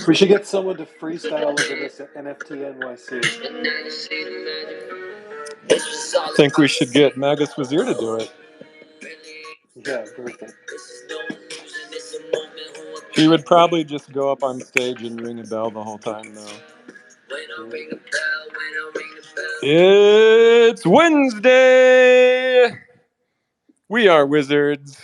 We should get someone to freestyle over this at NFT NYC. I think we should get Magus Wazir to do it. Yeah, perfect. He would probably just go up on stage and ring a bell the whole time, though. It's Wednesday! We are wizards.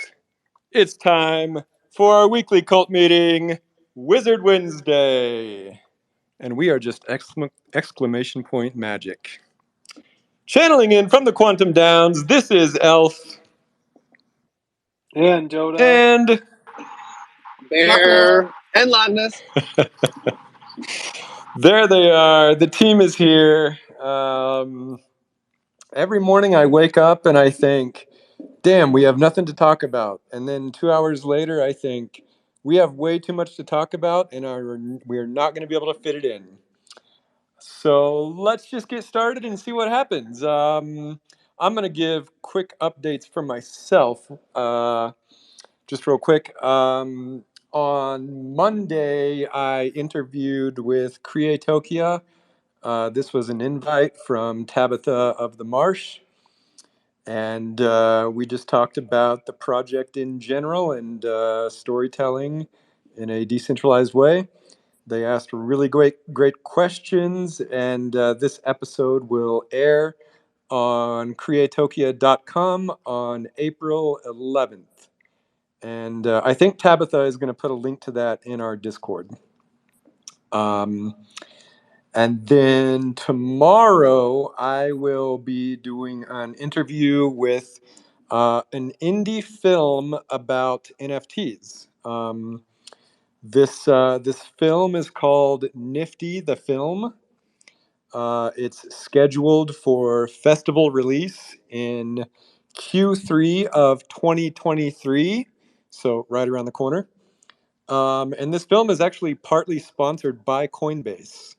It's time for our weekly cult meeting, Wizard Wednesday. And we are just exclamation point magic. Channeling in from the Quantum Downs, this is Elf. And Dota. And Bear and Loudness. There they are. The team is here. Every morning I wake up and I think, damn, we have nothing to talk about. And then 2 hours later, I think, we have way too much to talk about and we are not going to be able to fit it in. So let's just get started and see what happens. I'm going to give quick updates for myself. Just real quick. On Monday, I interviewed with Creatokia. This was an invite from Tabitha of the Marsh. And we just talked about the project in general and storytelling in a decentralized way. They asked really great questions, and this episode will air on creatokia.com on April 11th. And I think Tabitha is going to put a link to that in our Discord. And then tomorrow, I will be doing an interview with an indie film about NFTs. This film is called Nifty the Film. It's scheduled for festival release in Q3 of 2023, so right around the corner. And this film is actually partly sponsored by Coinbase.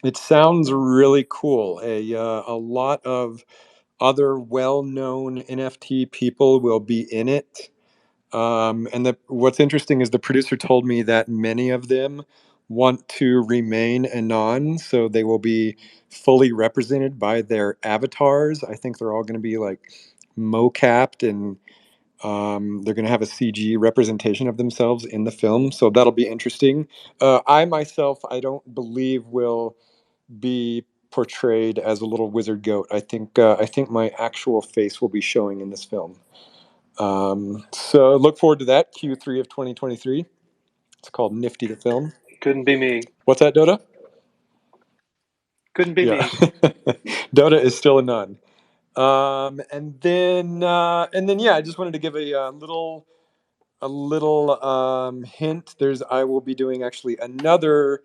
It sounds really cool. A lot of other well-known NFT people will be in it. And what's interesting is the producer told me that many of them want to remain anon, so they will be fully represented by their avatars. I think they're all going to be like mo-capped, and they're going to have a CG representation of themselves in the film, so that'll be interesting. I myself, I don't believe will be portrayed as a little wizard goat. I think my actual face will be showing in this film. So look forward to that, Q3 of 2023. It's called Nifty the Film. Couldn't be me. What's that, Dota? Couldn't be me. Dota is still a nun. And then yeah, I just wanted to give a little hint. I will be doing actually another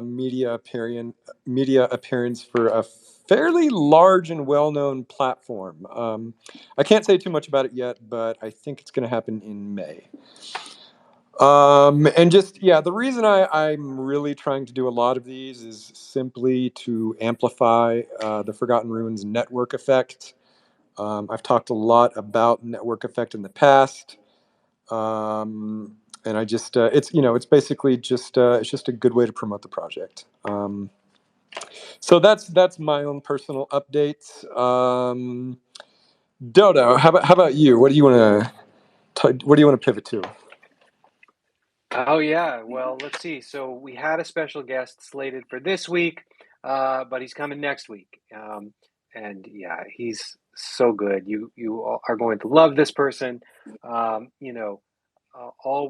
media appearance for a fairly large and well-known platform. I can't say too much about it yet, but I think it's going to happen in May. And just, yeah, the reason I'm really trying to do a lot of these is simply to amplify the Forgotten Ruins network effect. I've talked a lot about network effect in the past. And I just, it's basically just, it's just a good way to promote the project. So that's my own personal updates. Dodo, how about you? What do you want to pivot to? Oh, yeah. Well, let's see. So we had a special guest slated for this week, but he's coming next week. And yeah, he's so good. You all are going to love this person. All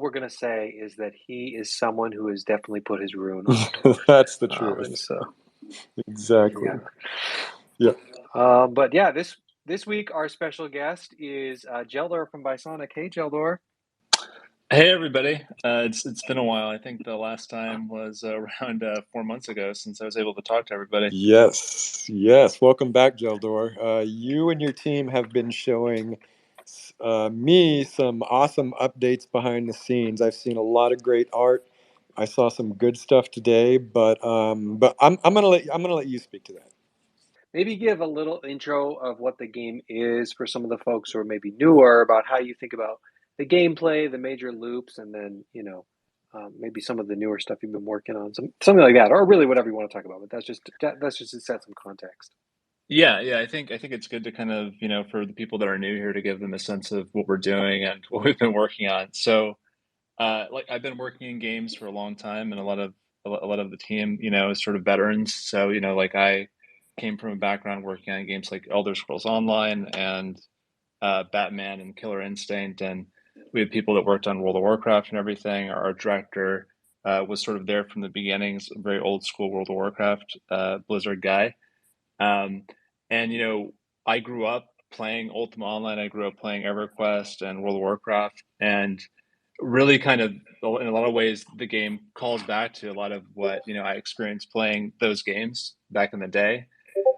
we're going to say is that he is someone who has definitely put his rune on Tor. That's the truth. And so, exactly. Yeah. But yeah, this week our special guest is Jeldor from Bisonic. Hey, Jeldor. Hey everybody! It's been a while. I think the last time was around 4 months ago since I was able to talk to everybody. Yes. Welcome back, Jeldor. You and your team have been showing me some awesome updates behind the scenes. I've seen a lot of great art. I saw some good stuff today, but I'm gonna let you speak to that. Maybe give a little intro of what the game is for some of the folks who are maybe newer, about how you think about the gameplay, the major loops, and then maybe some of the newer stuff you've been working on, something like that, or really whatever you want to talk about. But that's just to set some context. Yeah, I think it's good to kind of, for the people that are new here to give them a sense of what we're doing and what we've been working on. So, like I've been working in games for a long time, and a lot of the team, is sort of veterans. So, like I came from a background working on games like Elder Scrolls Online and Batman and Killer Instinct, and we had people that worked on World of Warcraft and everything. Our art director was sort of there from the beginnings, a very old school World of Warcraft Blizzard guy. Um, and I grew up playing Ultima Online. I grew up playing EverQuest and World of Warcraft, and really kind of in a lot of ways the game calls back to a lot of what I experienced playing those games back in the day.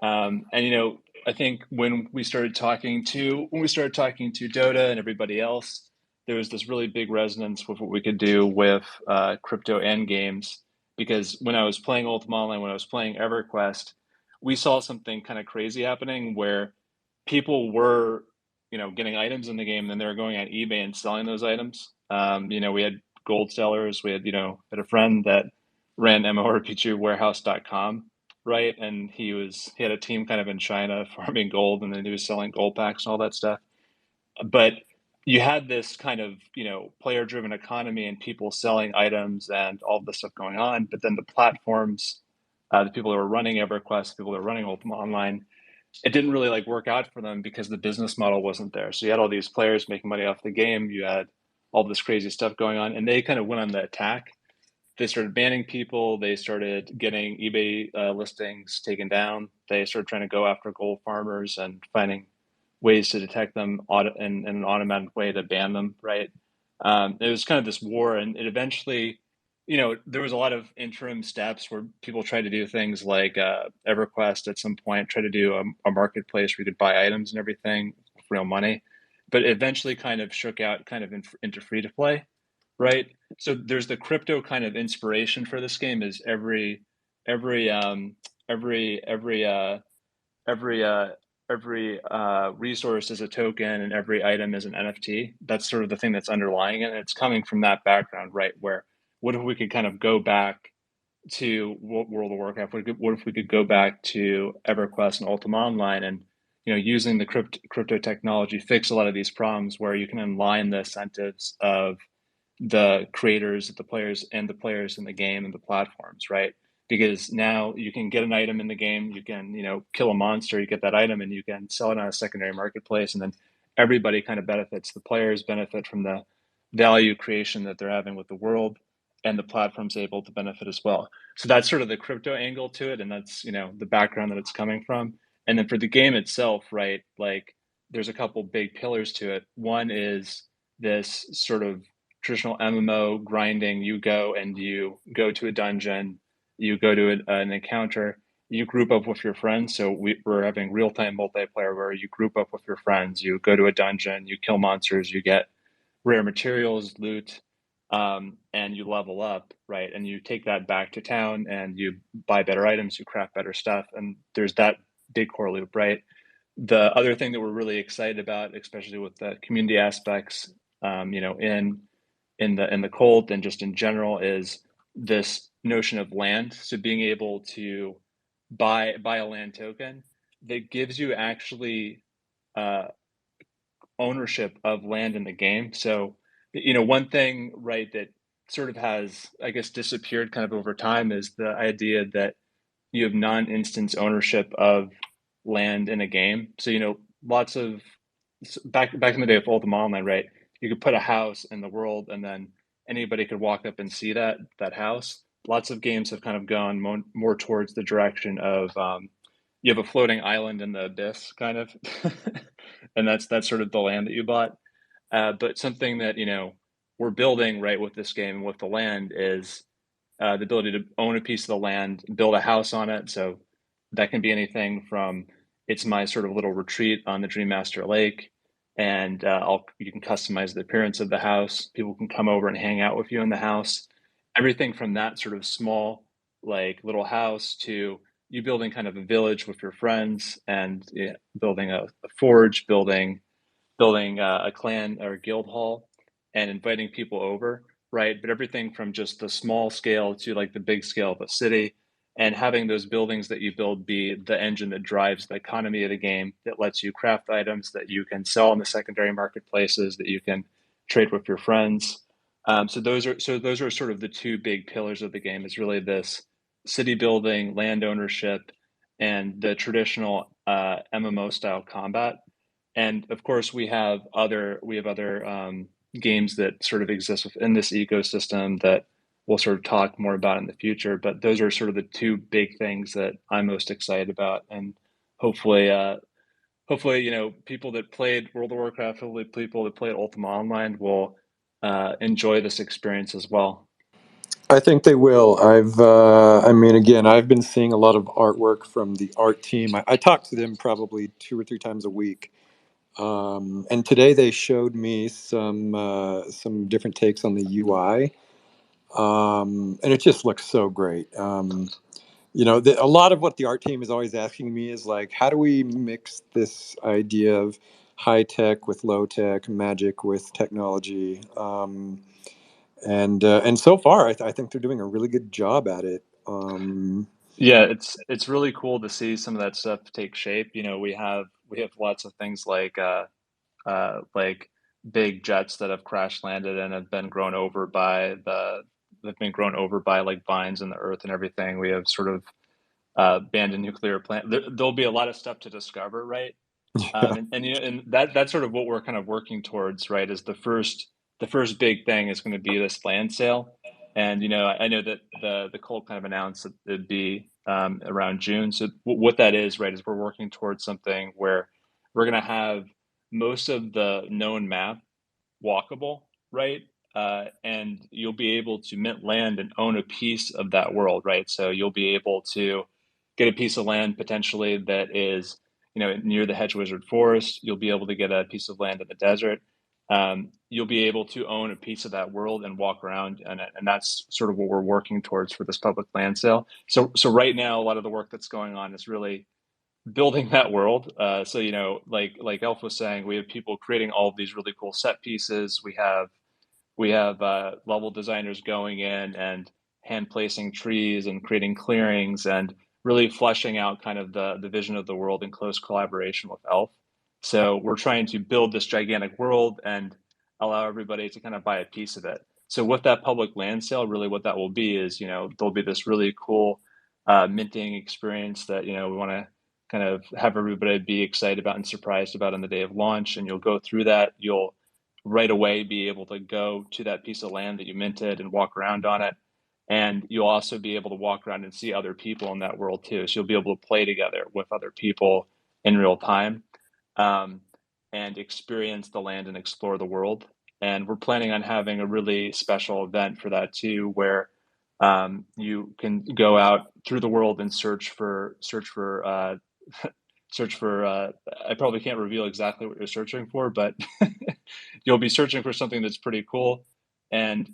And I think when we started talking to Dota and everybody else, there was this really big resonance with what we could do with crypto and games. Because when I was playing Ultima Online, when I was playing EverQuest, we saw something kind of crazy happening where people were, getting items in the game, and then they were going on eBay and selling those items. We had gold sellers. We had a friend that ran MMORPGwarehouse.com, right? And he had a team kind of in China farming gold, and then he was selling gold packs and all that stuff. But you had this kind of player driven economy and people selling items and all this stuff going on. But then the platforms, the people that were running EverQuest, people that were running Ultima Online, it didn't really like work out for them because the business model wasn't there. So you had all these players making money off the game. You had all this crazy stuff going on, and they kind of went on the attack. They started banning people. They started getting eBay listings taken down. They started trying to go after gold farmers and finding ways to detect them in an automatic way to ban them, right? It was kind of this war, and it eventually, there was a lot of interim steps where people tried to do things like EverQuest at some point tried to do a marketplace where you could buy items and everything with real money, but it eventually kind of shook out kind of into free to play, right? So there's the crypto kind of inspiration for this game is every every every every uh every resource is a token and every item is an NFT. That's sort of the thing that's underlying it. And it's coming from that background, right? Where what if we could kind of go back to World of Warcraft? What if we could go back to EverQuest and Ultima Online and using the crypto technology fix a lot of these problems where you can align the incentives of the creators, the players in the game and the platforms, right? Because now you can get an item in the game, you can, kill a monster, you get that item and you can sell it on a secondary marketplace. And then everybody kind of benefits. The players benefit from the value creation that they're having with the world, and the platform's able to benefit as well. So that's sort of the crypto angle to it. And that's, the background that it's coming from. And then for the game itself, right? Like there's a couple big pillars to it. One is this sort of traditional MMO grinding. You go to a dungeon, you go to an encounter, you group up with your friends. So we're having real time multiplayer where you group up with your friends, you go to a dungeon, you kill monsters, you get rare materials, loot, and you level up, right? And you take that back to town and you buy better items, you craft better stuff, and there's that big core loop, right? The other thing that we're really excited about, especially with the community aspects, in the cult and just in general, is this notion of land. So being able to buy a land token that gives you actually uh, ownership of land in the game. So one thing, right, that sort of has, I guess, disappeared kind of over time is the idea that you have non-instance ownership of land in a game. So lots of back in the day of Ultima Online, right? You could put a house in the world, and then anybody could walk up and see that house. Lots of games have kind of gone more towards the direction of you have a floating island in the abyss, kind of, and that's sort of the land that you bought. But something that we're building right with this game and with the land is the ability to own a piece of the land, build a house on it. So that can be anything from it's my sort of little retreat on the Dream Master Lake, and you can customize the appearance of the house. People can come over and hang out with you in the house. Everything from that sort of small, like little house to you building kind of a village with your friends and building a forge, building a clan or a guild hall, and inviting people over, right? But everything from just the small scale to like the big scale of a city, and having those buildings that you build be the engine that drives the economy of the game, that lets you craft items that you can sell in the secondary marketplaces, that you can trade with your friends. So those are sort of the two big pillars of the game. Is really this city building, land ownership, and the traditional MMO style combat. And of course, we have other games that sort of exist within this ecosystem that we'll sort of talk more about in the future. But those are sort of the two big things that I'm most excited about, and hopefully, hopefully, people that played World of Warcraft, hopefully, people that played Ultima Online will enjoy this experience as well. I think they will. I mean, again, I've been seeing a lot of artwork from the art team. I talk to them probably 2 or 3 times a week. And today they showed me some different takes on the UI, and it just looks so great. A lot of what the art team is always asking me is like, how do we mix this idea of high tech with low tech, magic with technology? And so far, I think they're doing a really good job at it. Yeah, it's really cool to see some of that stuff take shape. We have lots of things like big jets that have crash landed and have been grown over by the they've been grown over by like vines in the earth and everything. We have sort of abandoned nuclear plant. There'll be a lot of stuff to discover, right? Yeah. And that's sort of what we're kind of working towards, right? Is the first big thing is going to be this land sale, and I know that the cult kind of announced that it'd be around June. So what that is, right, is we're working towards something where we're going to have most of the known map walkable, right? And you'll be able to mint land and own a piece of that world, right? So you'll be able to get a piece of land potentially that is, near the Hedge Wizard Forest. You'll be able to get a piece of land in the desert. You'll be able to own a piece of that world and walk around in it, and that's sort of what we're working towards for this public land sale. So right now, a lot of the work that's going on is really building that world. So like Elf was saying, we have people creating all of these really cool set pieces. We have level designers going in and hand placing trees and creating clearings and really fleshing out kind of the vision of the world in close collaboration with Elf. So we're trying to build this gigantic world and allow everybody to kind of buy a piece of it. So with that public land sale, really what that will be is, there'll be this really cool minting experience that, we want to kind of have everybody be excited about and surprised about on the day of launch. And you'll go through that. You'll right away be able to go to that piece of land that you minted and walk around on it. And you'll also be able to walk around and see other people in that world too. So you'll be able to play together with other people in real time, um, and experience the land and explore the world. And we're planning on having a really special event for that too, where you can go out through the world and search for I probably can't reveal exactly what you're searching for, but you'll be searching for something that's pretty cool, and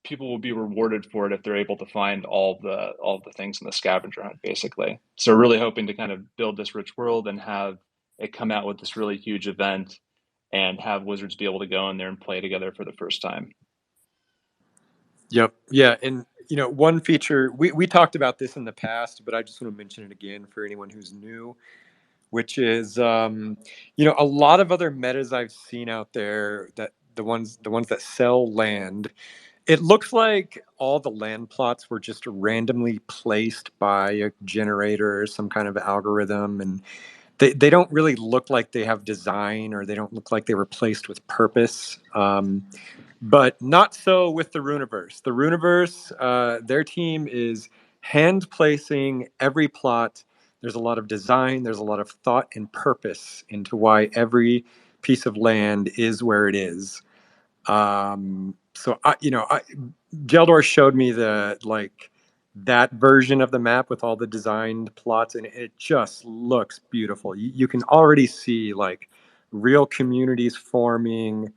people will be rewarded for it if they're able to find all the things in the scavenger hunt, basically. So really hoping to kind of build this rich world and have it come out with this really huge event and have wizards be able to go in there and play together for the first time. Yep. Yeah. And, one feature, we talked about this in the past, but I just want to mention it again for anyone who's new, which is, a lot of other metas I've seen out there that the ones that sell land, it looks like all the land plots were just randomly placed by a generator or some kind of algorithm. And they don't really look like they have design, or they don't look like they were placed with purpose. But not so with the Runiverse. The Runiverse, their team is hand placing every plot. There's a lot of design, there's a lot of thought and purpose into why every piece of land is where it is. So Geldor showed me that version of the map with all the designed plots, and it just looks beautiful. You can already see like real communities forming.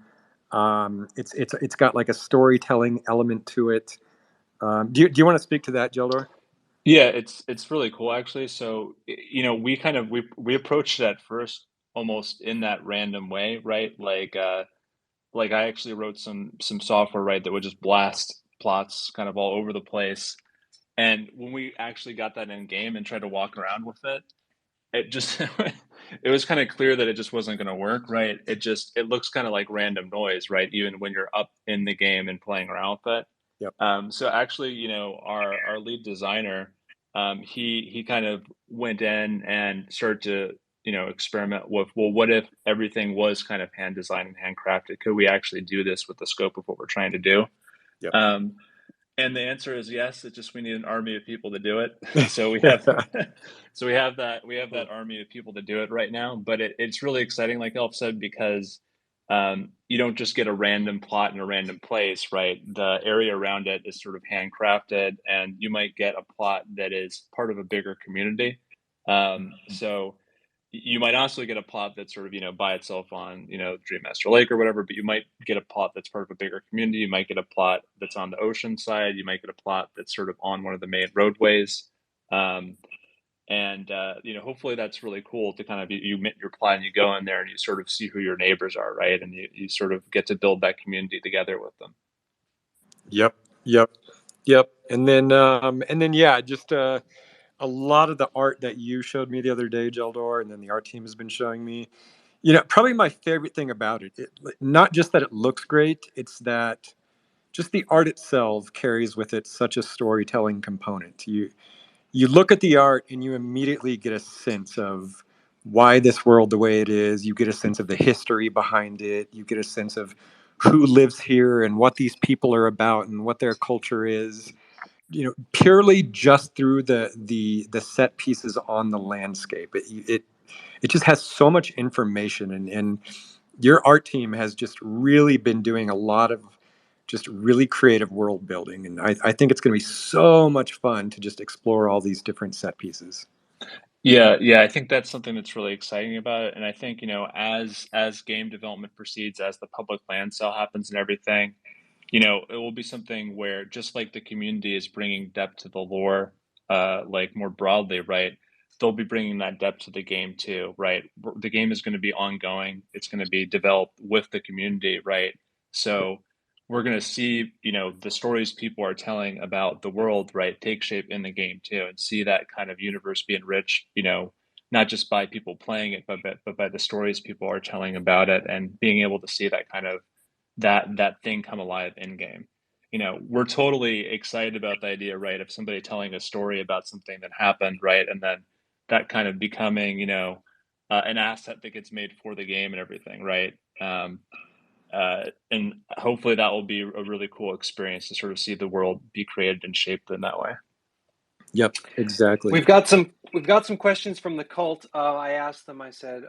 It's got like a storytelling element to it. Do you want to speak to that, Geldor? Yeah, it's really cool actually. So, we approached it at first almost in that random way, right? like I actually wrote some software, right, that would just blast plots kind of all over the place. And when we actually got that in game and tried to walk around with it, it just it was kind of clear that it just wasn't going to work, right? It looks kind of like random noise, right? Even when you're up in the game and playing around with it. Yep. So actually, our lead designer, he kind of went in and started to experiment with, well, what if everything was kind of hand designed and handcrafted? Could we actually do this with the scope of what we're trying to do? Yep. Um, and the answer is yes. It's just we need an army of people to do it. So we have, so we have that army of people to do it right now. But it's really exciting, like Elf said, because you don't just get a random plot in a random place, right? The area around it is sort of handcrafted, and you might get a plot that is part of a bigger community. So you might also get a plot that's sort of by itself on Dream Master Lake or whatever, but you might get a plot that's part of a bigger community. You might get a plot that's on the ocean side. You might get a plot that's sort of on one of the main roadways. um, and hopefully that's really cool to kind of you mint your plot and you go in there and you sort of see who your neighbors are, right? And you sort of get to build that community together with them. Yep. Yep. Yep. And then yeah, just a lot of the art that you showed me the other day, Jeldor, and then the art team has been showing me. Probably my favorite thing about it, not just that it looks great, it's that just the art itself carries with it such a storytelling component. You look at the art and you immediately get a sense of why this world the way it is. You get a sense of the history behind it. You get a sense of who lives here and what these people are about and what their culture is. Purely just through the set pieces on the landscape. It just has so much information, and your art team has just really been doing a lot of just really creative world building, and I think it's going to be so much fun to just explore all these different set pieces. Yeah, I think that's something that's really exciting about it. And I think, as game development proceeds, as the public land sale happens and everything, it will be something where just like the community is bringing depth to the lore, like more broadly, right? They'll be bringing that depth to the game too, right? The game is going to be ongoing. It's going to be developed with the community, right? So we're going to see, the stories people are telling about the world, right, take shape in the game too, and see that kind of universe be enriched, not just by people playing it, but by the stories people are telling about it, and being able to see that kind of that thing come alive in game. We're totally excited about the idea, right, of somebody telling a story about something that happened, right, and then that kind of becoming, an asset that gets made for the game and everything, right? And hopefully that will be a really cool experience to sort of see the world be created and shaped in that way. Yep, exactly. We've got some questions from the cult. I asked them. I said,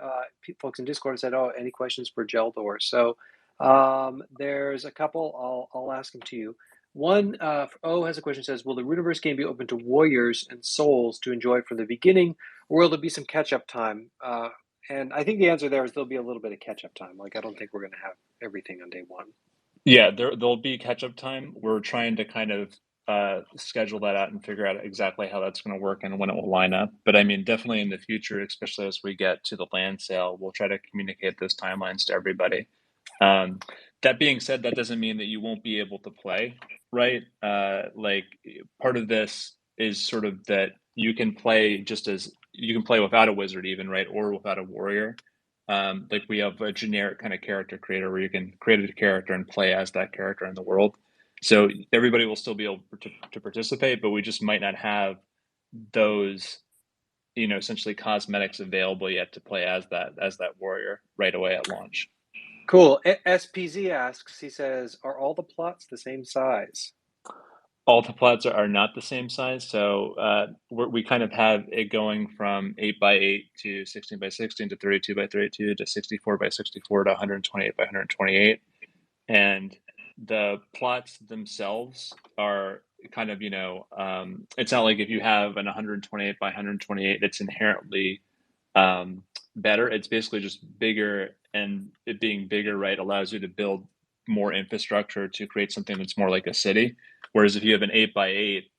folks in Discord said, "Oh, any questions for Jeldor?" So there's a couple. I'll ask them to you. One, O has a question. Says, "Will the Runiverse game be open to warriors and souls to enjoy from the beginning, or will there be some catch up time?" And I think the answer there is there'll be a little bit of catch up time. Like I don't think we're going to have everything on day one. Yeah, there'll be catch up time. We're trying to kind of schedule that out and figure out exactly how that's going to work and when it will line up. But I mean, definitely in the future, especially as we get to the land sale, we'll try to communicate those timelines to everybody. Um, that being said, that doesn't mean that you won't be able to play, right? Like part of this is sort of that you can play without a wizard even, right? Or without a warrior. Like we have a generic kind of character creator where you can create a character and play as that character in the world. So everybody will still be able to participate, but we just might not have those, essentially cosmetics available yet to play as that warrior right away at launch. Cool. SPZ asks. He says, "Are all the plots the same size?" All the plots are not the same size, so we kind of have it going from 8 by 8 to 16 by 16 to 32 by 32 to 64 by 64 to 128 by 128, and the plots themselves are kind of it's not like if you have an 128 by 128, it's inherently better. It's basically just bigger, and it being bigger, right, allows you to build more infrastructure to create something that's more like a city. Whereas if you have an 8 by 8,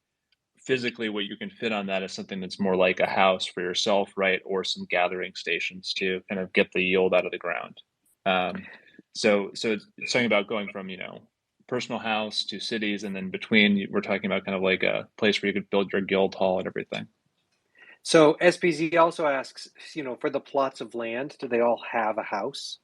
physically what you can fit on that is something that's more like a house for yourself, right, or some gathering stations to kind of get the yield out of the ground. So it's talking about going from, personal house to cities, and then between, we're talking about kind of like a place where you could build your guild hall and everything. So SPZ also asks, for the plots of land, do they all have a house?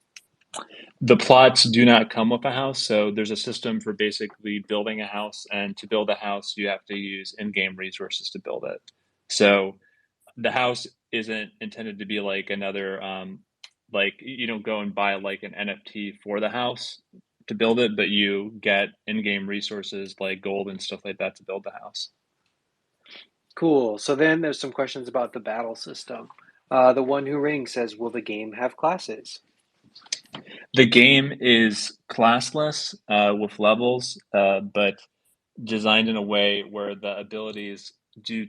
The plots do not come with a house, so there's a system for basically building a house, and to build a house, you have to use in-game resources to build it. So the house isn't intended to be like another, like you don't go and buy like an NFT for the house to build it, but you get in-game resources like gold and stuff like that to build the house. Cool. So then there's some questions about the battle system. The One Who Rings says, will the game have classes? The game is classless with levels, but designed in a way where the abilities do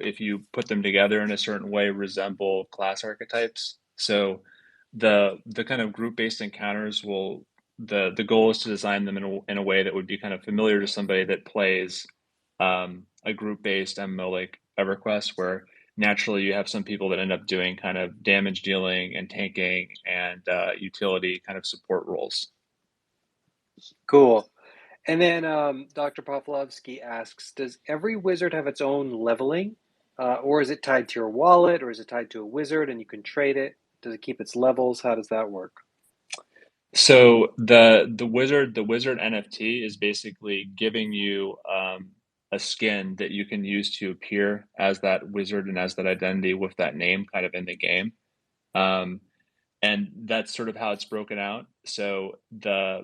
if you put them together in a certain way, resemble class archetypes. So the kind of group based encounters will the goal is to design them in a way that would be kind of familiar to somebody that plays a group based MMO like EverQuest, where naturally you have some people that end up doing kind of damage dealing and tanking and utility kind of support roles. Cool. And then Dr. Pavlovsky asks, does every wizard have its own leveling? Or is it tied to your wallet? Or is it tied to a wizard and you can trade it? Does it keep its levels? How does that work? So the wizard NFT is basically giving you a skin that you can use to appear as that wizard and as that identity with that name kind of in the game. Um, and that's sort of how it's broken out. So the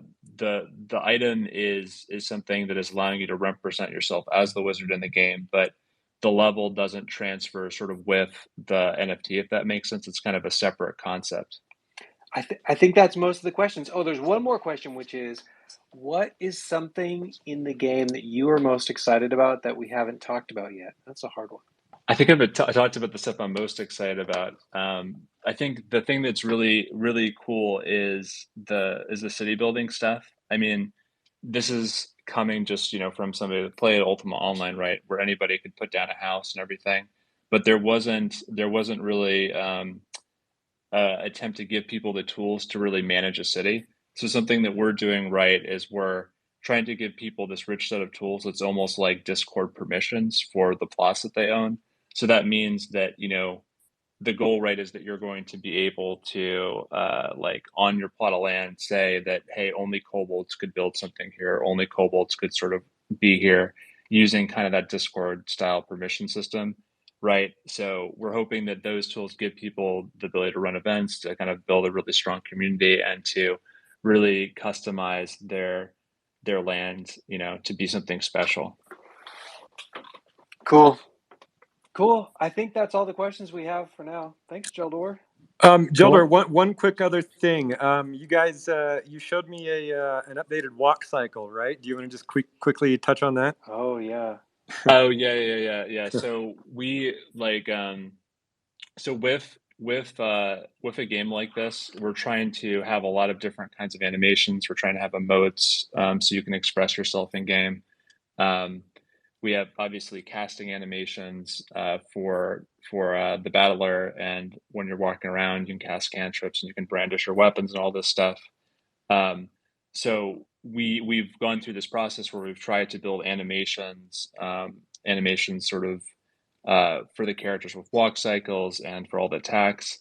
item is something that is allowing you to represent yourself as the wizard in the game, but the level doesn't transfer sort of with the NFT, if that makes sense. It's kind of a separate concept. I think that's most of the questions. Oh, there's one more question, which is, what is something in the game that you are most excited about that we haven't talked about yet? That's a hard one. I think I've talked about the stuff I'm most excited about. I think the thing that's really, really cool is the city building stuff. I mean, this is coming just, from somebody that played Ultima Online, right, where anybody could put down a house and everything, but there wasn't really attempt to give people the tools to really manage a city. So something that we're doing right is we're trying to give people this rich set of tools that's almost like Discord permissions for the plots that they own. So that means that, the goal, right, is that you're going to be able to, like on your plot of land, say that, hey, only kobolds could build something here, only kobolds could sort of be here, using kind of that Discord style permission system, right? So we're hoping that those tools give people the ability to run events, to kind of build a really strong community, and to really customize their land, to be something special. Cool. Cool. I think that's all the questions we have for now. Thanks, Jeldor. Jelder, Cool. one quick other thing. You guys, you showed me an updated walk cycle, right? Do you want to just quickly touch on that? Oh, yeah. Oh yeah. So we like so with a game like this, we're trying to have a lot of different kinds of animations. We're trying to have emotes, so you can express yourself in game. Um, we have obviously casting animations for the battler, and when you're walking around, you can cast cantrips and you can brandish your weapons and all this stuff. Um, so we've gone through this process where we've tried to build animations sort of for the characters with Walkcycles and for all the attacks,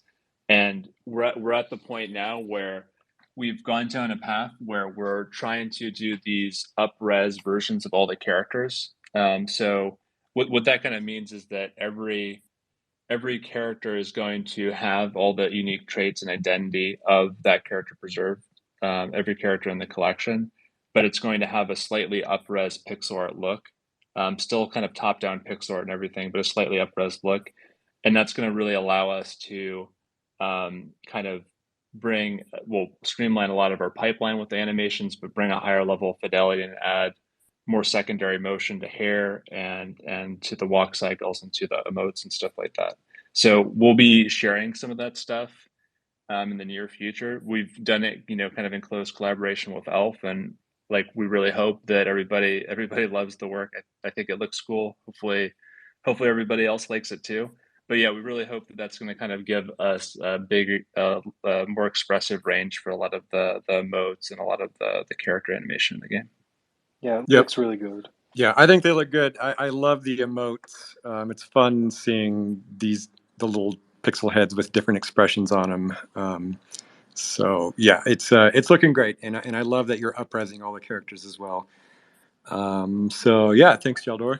and we're at the point now where we've gone down a path where we're trying to do these up-res versions of all the characters. So what that kind of means is that every character is going to have all the unique traits and identity of that character preserved, every character in the collection, but it's going to have a slightly up-res pixel art look, still kind of top-down pixel art and everything, but a slightly up-res look, and that's going to really allow us to kind of streamline a lot of our pipeline with the animations, but bring a higher level of fidelity and add more secondary motion to hair and to the walk cycles and to the emotes and stuff like that. So we'll be sharing some of that stuff in the near future. We've done it, kind of in close collaboration with Elf, and like we really hope that everybody loves the work. I think it looks cool. Hopefully everybody else likes it too. but yeah, we really hope that that's going to kind of give us a big, more expressive range for a lot of the modes and a lot of the character animation in the game. Yeah, it Yep. looks really good. Yeah, I think they look good. I love the emotes. It's fun seeing the little pixel heads with different expressions on them. So yeah, it's looking great, and I love that you're up-resing all the characters as well. So yeah, thanks, Jeldor.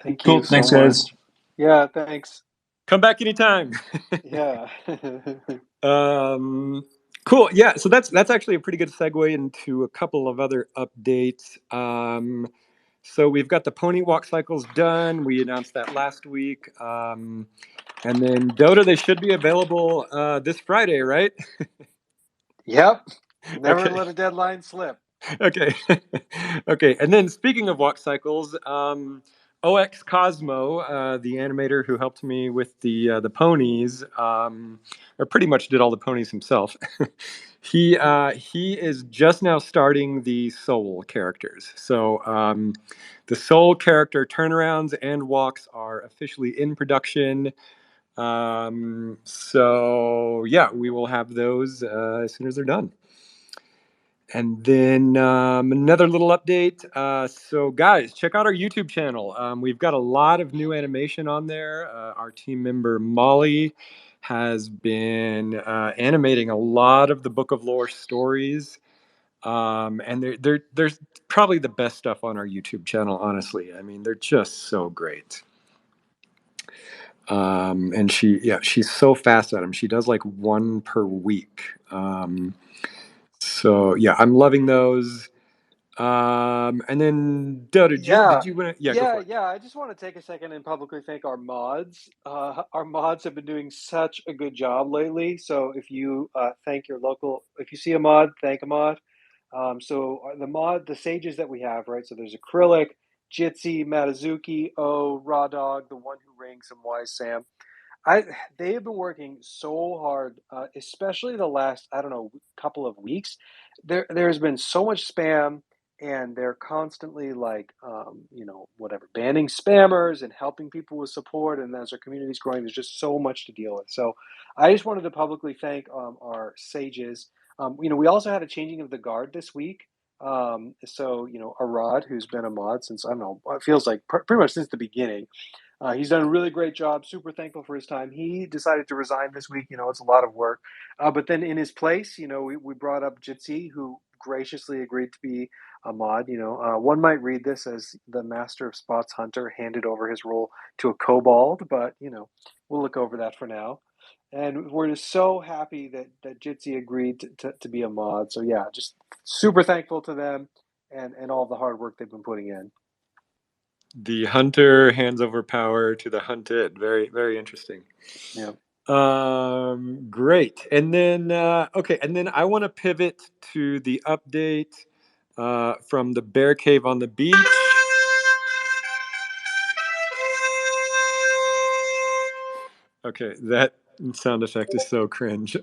Thank you Cool. so Thanks, guys. much. Yeah, thanks. Come back anytime. Yeah. Cool. Yeah. So that's actually a pretty good segue into a couple of other updates. So we've got the pony walk cycles done. We announced that last week. And then Dota, they should be available this Friday, right? Yep. Never Okay. let a deadline slip. Okay. Okay. And then speaking of walk cycles, OX Cosmo, the animator who helped me with the ponies, or pretty much did all the ponies himself. He is just now starting the soul characters. So the soul character turnarounds and walks are officially in production. So yeah, we will have those as soon as they're done. And then another little update. So, guys, check out our YouTube channel. We've got a lot of new animation on there. Our team member Molly has been animating a lot of the Book of Lore stories. And there's probably the best stuff on our YouTube channel, honestly. I mean, they're just so great. And she's so fast at them. She does like one per week. So yeah, I'm loving those. And then Dota, Yeah. did you want to? Yeah, go Yeah, for it. yeah. I just want to take a second and publicly thank our mods. Our mods have been doing such a good job lately. So if you thank your local, if you see a mod, thank a mod. The sages that we have, right? So there's Acrylic, Jitsi, Matazuki, O, Raw Dog, the one who rings, and Wise Sam. I They have been working so hard, especially the last, I don't know, couple of weeks. There's been so much spam, and they're constantly like, whatever, banning spammers and helping people with support. And as our community's growing, there's just so much to deal with. So I just wanted to publicly thank our sages. We also had a changing of the guard this week. Arad, who's been a mod since, I don't know, it feels like pretty much since the beginning. He's done a really great job. Super thankful for his time. He decided to resign this week. It's a lot of work. But then in his place, we brought up Jitsi, who graciously agreed to be a mod. One might read this as the Master of Spots Hunter handed over his role to a kobold, but we'll look over that for now. And we're just so happy that Jitsi agreed to be a mod. So yeah, just super thankful to them and all the hard work they've been putting in. The hunter hands over power to the hunted. Very, very interesting. Yeah. Great. And then okay, and then I want to pivot to the update from the Bearcave on the beach. Okay, that sound effect is so cringe.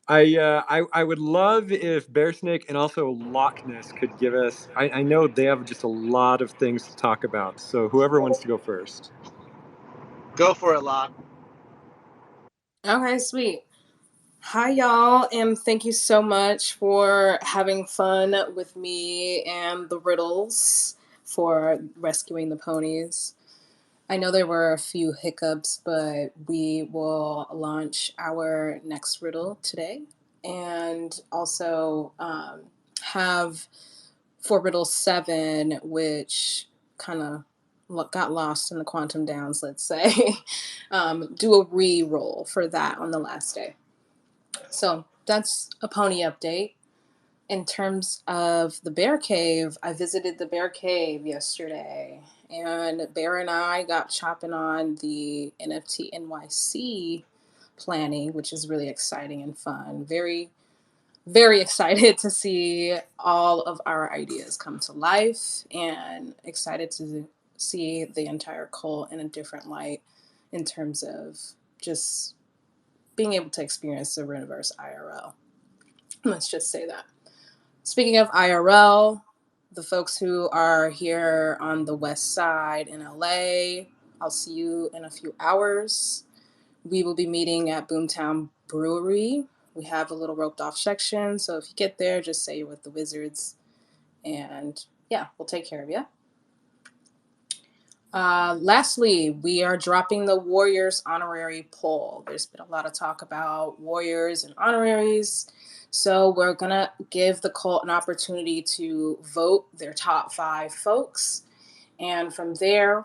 I would love if Bear Snake and also Loch Ness could give us. I know they have just a lot of things to talk about. So whoever wants to go first. Go for it, Locke. Okay, sweet. Hi, y'all, and thank you so much for having fun with me and the riddles for rescuing the ponies. I know there were a few hiccups, but we will launch our next riddle today and also have for riddle 7, which kind of got lost in the quantum downs, let's say, do a re-roll for that on the last day. So that's a pony update. In terms of the Bear Cave, I visited the Bear Cave yesterday, and Bear and I got chopping on the NFT NYC planning, which is really exciting and fun. Very, very excited to see all of our ideas come to life, and excited to see the entire cult in a different light in terms of just being able to experience the Runiverse IRL. Let's just say that. Speaking of IRL, the folks who are here on the west side in LA I'll see you in a few hours. We will be meeting at Boomtown Brewery. We have a little roped off section, so if you get there, just say you're with the Wizards. And yeah, we'll take care of you. Lastly, we are dropping the Warriors honorary poll. There's been a lot of talk about Warriors and honoraries. So we're going to give the cult an opportunity to vote their top 5 folks. And from there,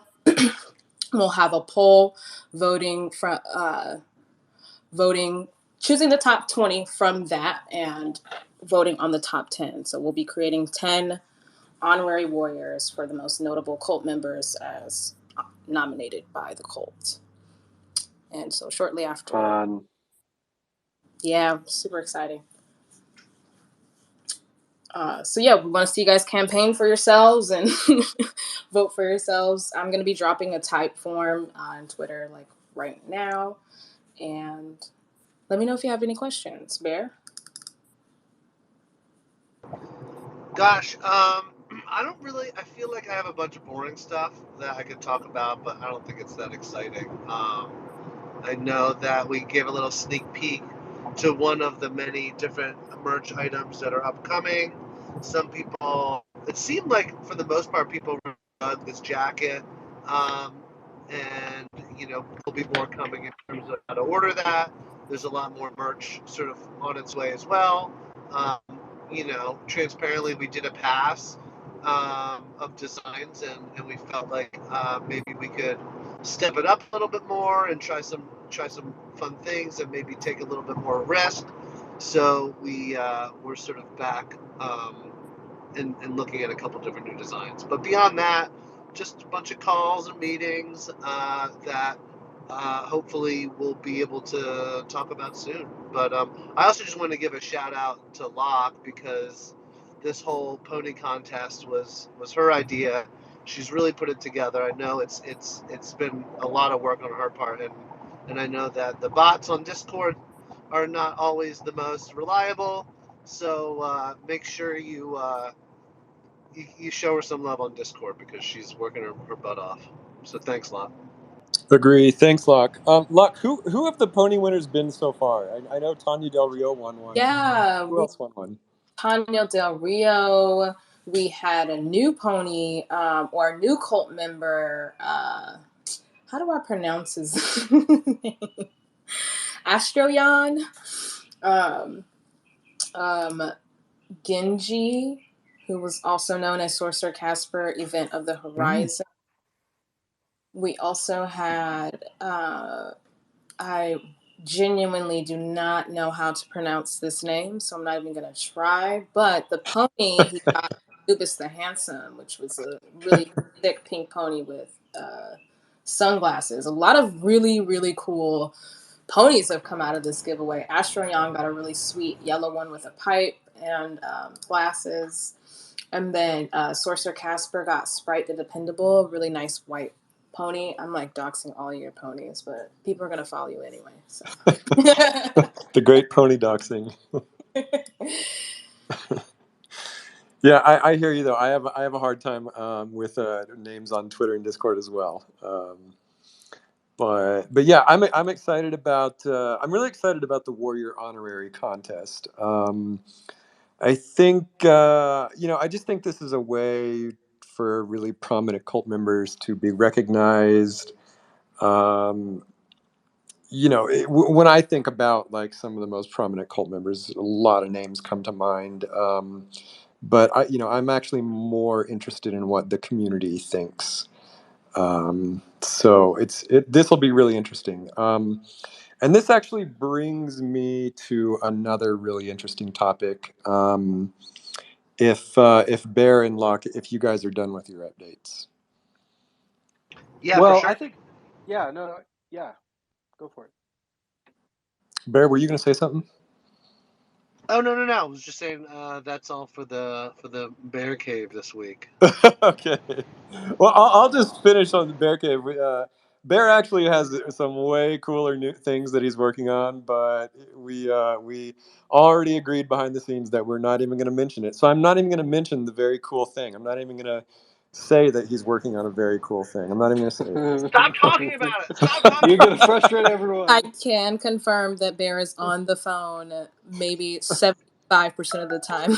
we'll have a poll voting, choosing the top 20 from that and voting on the top 10. So we'll be creating 10 honorary warriors for the most notable cult members as nominated by the cult. And so shortly after. Fun. Yeah, super exciting. So yeah, we want to see you guys campaign for yourselves and vote for yourselves. I'm going to be dropping a type form on Twitter like right now. And let me know if you have any questions. Bear? Gosh, I feel like I have a bunch of boring stuff that I could talk about, but I don't think it's that exciting. I know that we gave a little sneak peek to one of the many different merch items that are upcoming. Some people, it seemed like for the most part, people really dug this jacket. And, there'll be more coming in terms of how to order that. There's a lot more merch sort of on its way as well. Um, Transparently, we did a pass of designs, and we felt like maybe we could step it up a little bit more and try some fun things and maybe take a little bit more risk. So we're sort of back and looking at a couple different new designs. But beyond that, just a bunch of calls and meetings that hopefully we'll be able to talk about soon. But I also just want to give a shout out to Locke, because this whole pony contest was her idea. She's really put it together. I know it's been a lot of work on her part, and I know that the bots on Discord are not always the most reliable. So make sure you show her some love on Discord, because she's working her butt off. So thanks, Locke. Agree. Thanks, Locke. Locke, who have the pony winners been so far? I know Tanya Del Rio won one. Yeah. Who else won one? Tanya Del Rio. We had a new pony, or a new cult member. How do I pronounce his name? Astroyan. Genji, who was also known as Sorcerer Casper, Event of the Horizon. We also had, I genuinely do not know how to pronounce this name, so I'm not even going to try. But the pony, he got Lupus the Handsome, which was a really thick pink pony with sunglasses. A lot of really, really cool ponies have come out of this giveaway. Astro Young got a really sweet yellow one with a pipe and glasses. And then Sorcerer Casper got Sprite the Dependable, a really nice white pony. I'm like doxing all your ponies, but people are going to follow you anyway. So. The great pony doxing. Yeah, I hear you though. I have a hard time with names on Twitter and Discord as well. But yeah, I'm excited about. I'm really excited about the Warrior Honorary Contest. I think I just think this is a way for really prominent cult members to be recognized. When I think about like some of the most prominent cult members, a lot of names come to mind. But I'm actually more interested in what the community thinks. So this will be really interesting. And this actually brings me to another really interesting topic. If Bear and Locke, if you guys are done with your updates. Yeah, well, for sure. I think, yeah, go for it. Bear, were you going to say something? Oh no! I was just saying that's all for the Bearcave this week. Okay. Well, I'll just finish on the Bearcave. Bear actually has some way cooler new things that he's working on, but we already agreed behind the scenes that we're not even going to mention it. So I'm not even going to mention the very cool thing. I'm not even going to say that he's working on a very cool thing. I'm not even going to say it. Stop talking about it. Stop talking. You're gonna frustrate everyone. I can confirm that Bear is on the phone maybe 75% of the time.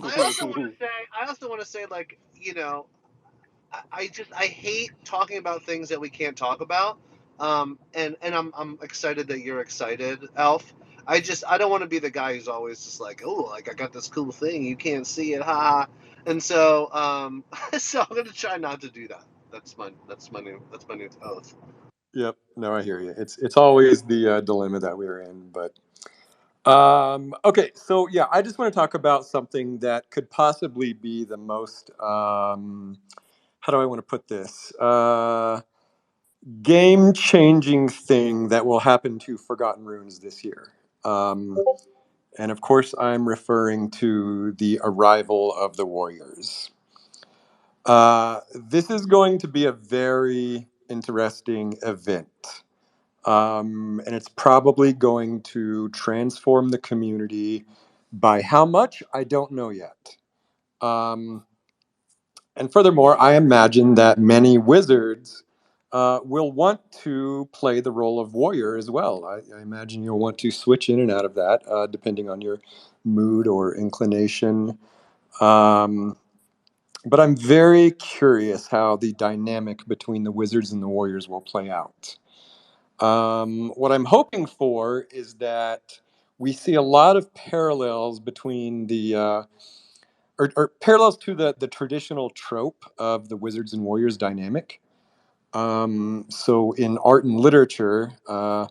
I also want to say, like, I hate talking about things that we can't talk about. And I'm excited that you're excited, Elf. I don't want to be the guy who's always just like, oh, like I got this cool thing, you can't see it, ha. And so so I'm gonna try not to do that. That's my new oath. Yep. No, I hear you. It's always the dilemma that we're in, but okay. So yeah, I just want to talk about something that could possibly be the most how do I want to put this? Game-changing thing that will happen to Forgotten Runes this year. And of course, I'm referring to the arrival of the Warriors. This is going to be a very interesting event. And it's probably going to transform the community. By how much, I don't know yet. And furthermore, I imagine that many wizards will want to play the role of warrior as well. I imagine you'll want to switch in and out of that depending on your mood or inclination. But I'm very curious how the dynamic between the wizards and the warriors will play out. What I'm hoping for is that we see a lot of parallels between or parallels to the traditional trope of the wizards and warriors dynamic. So in art and literature, the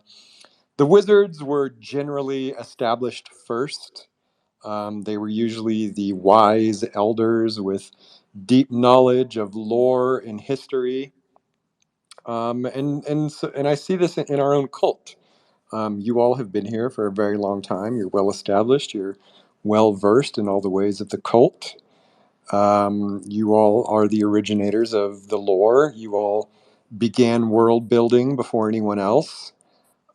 wizards were generally established first. They were usually the wise elders with deep knowledge of lore and history. And I see this in our own cult. You all have been here for a very long time. You're well established. You're well versed in all the ways of the cult. You all are the originators of the lore. You all began world building before anyone else.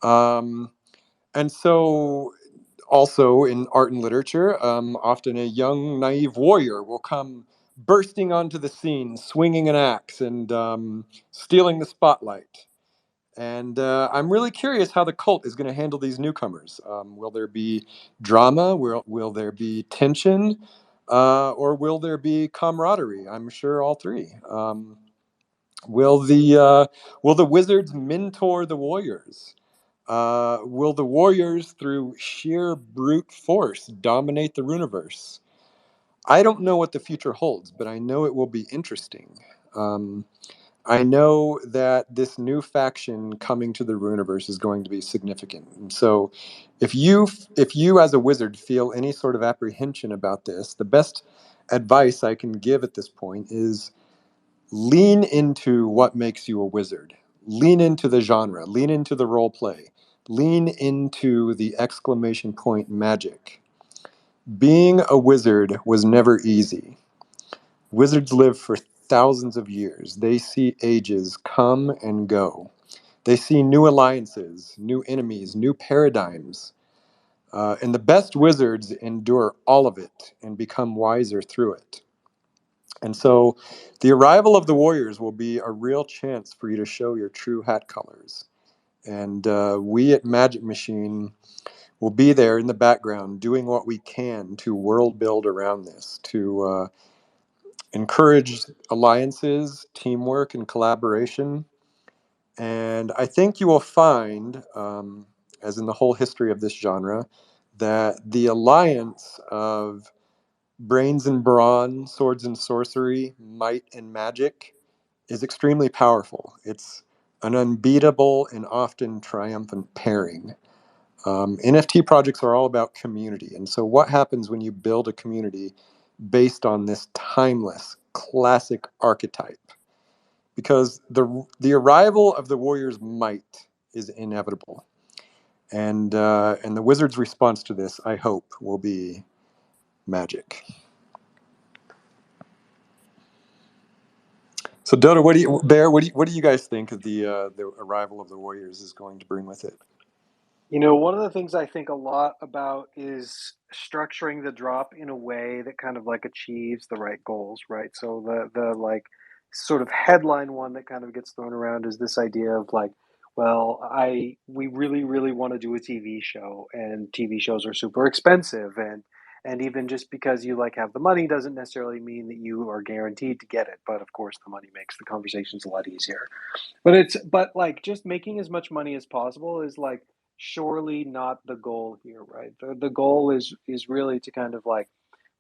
And so, also in art and literature, often a young, naive warrior will come bursting onto the scene, swinging an axe and stealing the spotlight. And I'm really curious how the cult is going to handle these newcomers. Will there be drama? Will there be tension? Or will there be camaraderie? I'm sure all three. Will the wizards mentor the warriors? Will the warriors, through sheer brute force, dominate the Runiverse? I don't know what the future holds, but I know it will be interesting. I know that this new faction coming to the Runiverse is going to be significant. And so if you as a wizard feel any sort of apprehension about this, the best advice I can give at this point is lean into what makes you a wizard. Lean into the genre, lean into the role play, lean into the exclamation point magic. Being a wizard was never easy. Wizards live for thousands of years. They see ages come and go. They see new alliances, new enemies, new paradigms. And the best wizards endure all of it and become wiser through it. And so the arrival of the warriors will be a real chance for you to show your true hat colors. And we at Magic Machine will be there in the background doing what we can to world build around this, to encourage alliances, teamwork, and collaboration. And I think you will find, as in the whole history of this genre, that the alliance of brains and brawn, swords and sorcery, might and magic is extremely powerful. It's an unbeatable and often triumphant pairing. NFT projects are all about community. And so, what happens when you build a community based on this timeless, classic archetype? Because the arrival of the warrior's might is inevitable. And the wizard's response to this, I hope, will be magic. So, Dota, Bear, what do you guys think of the arrival of the Warriors is going to bring with it? One of the things I think a lot about is structuring the drop in a way that kind of like achieves the right goals, right? So the like sort of headline one that kind of gets thrown around is this idea of like, well, I we really really want to do a TV show, and TV shows are super expensive, and even just because you like have the money doesn't necessarily mean that you are guaranteed to get it. But of course, the money makes the conversations a lot easier. But like just making as much money as possible is like surely not the goal here, right? The goal is really to kind of like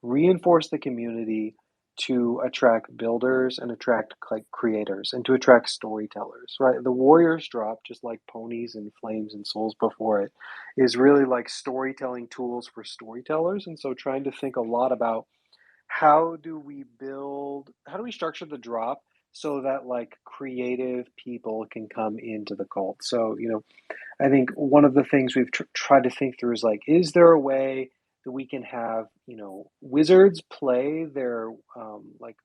reinforce the community, to attract builders and attract like creators and to attract storytellers, right? The Warriors drop, just like Ponies and Flames and Souls before it, is really like storytelling tools for storytellers. And so trying to think a lot about how do we structure the drop so that like creative people can come into the cult. So I think one of the things we've tried to think through is like, is there a way that we can have wizards play their like